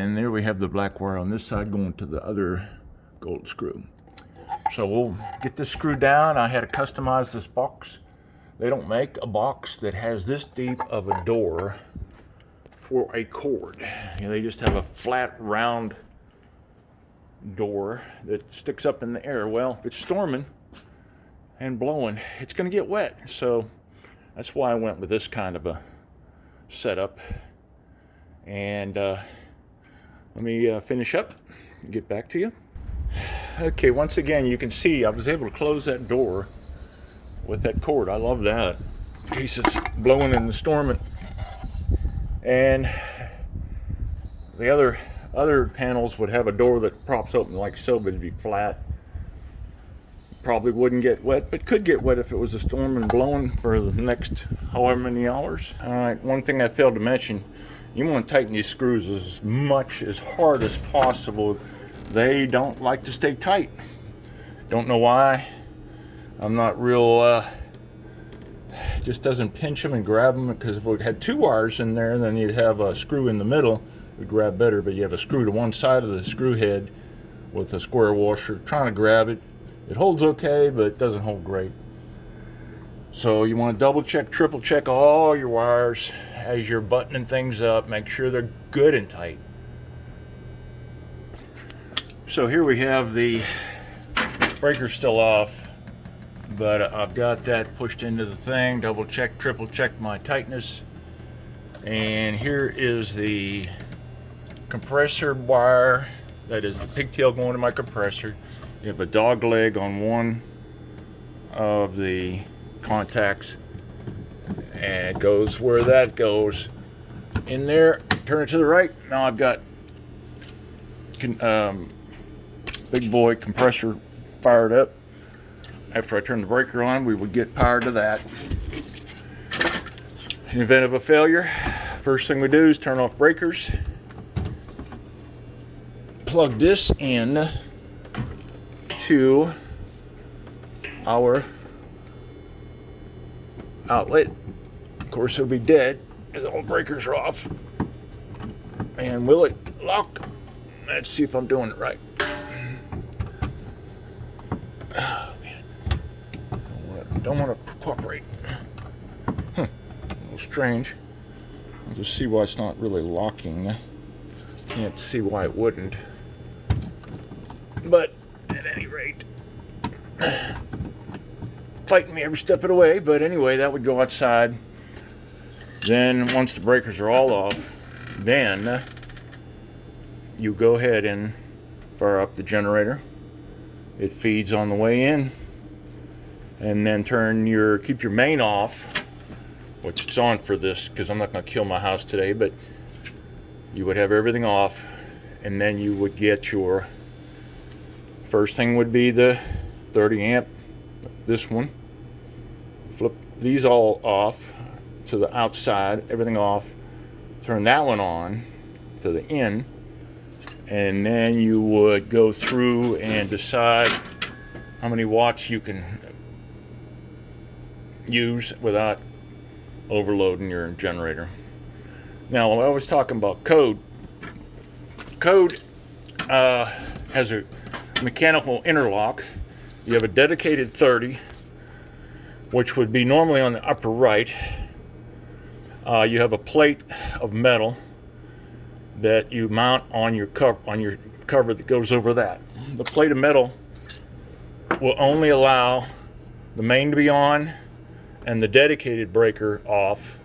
And there we have the black wire on this side going to the other gold screw. So we'll get this screw down. I had to customize this box. They don't make a box that has this deep of a door for a cord. You know, they just have a flat, round door that sticks up in the air. Well, if it's storming and blowing, it's going to get wet. So that's why I went with this kind of a setup. And let me finish up and get back to you. Okay, once again, you can see I was able to close that door with that cord. I love that. In case it's blowing and storming. And the other panels would have a door that props open like so, but it'd be flat. Probably wouldn't get wet, but could get wet if it was a storm and blowing for the next however many hours. All right, one thing I failed to mention, you want to tighten these screws as hard as possible. They don't like to stay tight. Don't know why. I'm not real, just doesn't pinch them and grab them, because if we had two wires in there, then you'd have a screw in the middle, it would grab better, but you have a screw to one side of the screw head with a square washer trying to grab it. It holds okay, but it doesn't hold great. So you want to double check, triple check all your wires as you're buttoning things up. Make sure they're good and tight. So here we have the breaker still off, but I've got that pushed into the thing. Double check, triple check my tightness. And here is the compressor wire. That is the pigtail going to my compressor. You have a dog leg on one of the contacts, and it goes where that goes. In there, turn it to the right. Now I've got big boy compressor fired up. After I turn the breaker on, we would get power to that. In the event of a failure, first thing we do is turn off breakers. Plug this in to our outlet. Of course, it'll be dead as all breakers are off. And will it lock? Let's see if I'm doing it right. Oh, man. Don't want to cooperate. A little strange. I'll just see why it's not really locking. Can't see why it wouldn't. But at any rate, fighting me every step of the way. But anyway, that would go outside. Then once the breakers are all off, then you go ahead and fire up the generator. It feeds on the way in, and then keep your main off, which it's on for this because I'm not going to kill my house today, but you would have everything off, and then you would get your first thing would be the 30 amp, this one. Flip these all off to the outside, everything off. Turn that one on to the in, and then you would go through and decide how many watts you can use without overloading your generator. Now, I was talking about code. Code has a mechanical interlock. You have a dedicated 30, which would be normally on the upper right. You have a plate of metal that you mount on your cover that goes over that. The plate of metal will only allow the main to be on and the dedicated breaker off,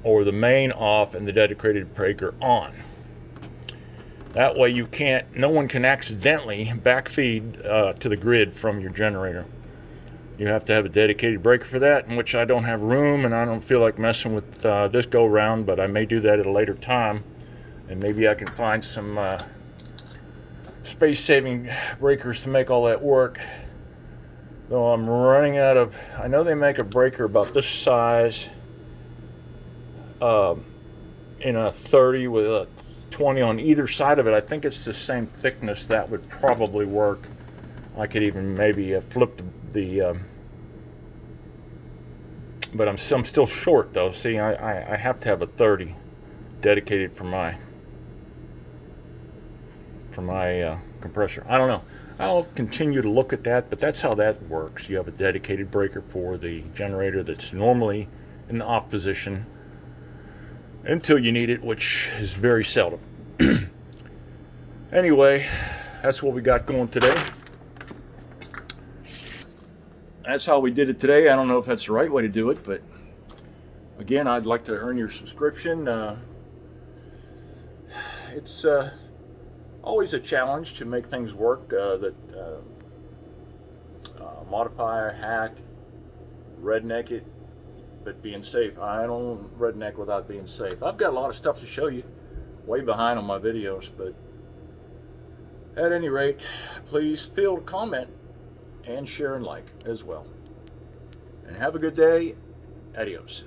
or the main off and the dedicated breaker on. That way no one can accidentally backfeed to the grid from your generator. You have to have a dedicated breaker for that, in which I don't have room, and I don't feel like messing with this go round, but I may do that at a later time, and maybe I can find some space-saving breakers to make all that work. Though I'm running out of, I know they make a breaker about this size in a 30 with a 20 on either side of it. I think it's the same thickness. That would probably work. I could even maybe flip the but I'm still short though. See, I have to have a 30 dedicated for my for my compressor. I don't know. I'll continue to look at that, but that's how that works. You have a dedicated breaker for the generator that's normally in the off position until you need it, which is very seldom. Anyway, that's what we got going today. That's how we did it today. I don't know if that's the right way to do it, but again, I'd like to earn your subscription. It's always a challenge to make things work modify, hack, redneck it, but being safe. I don't redneck without being safe. I've got a lot of stuff to show you, way behind on my videos, but at any rate, please feel to comment and share and like as well. And have a good day. Adios.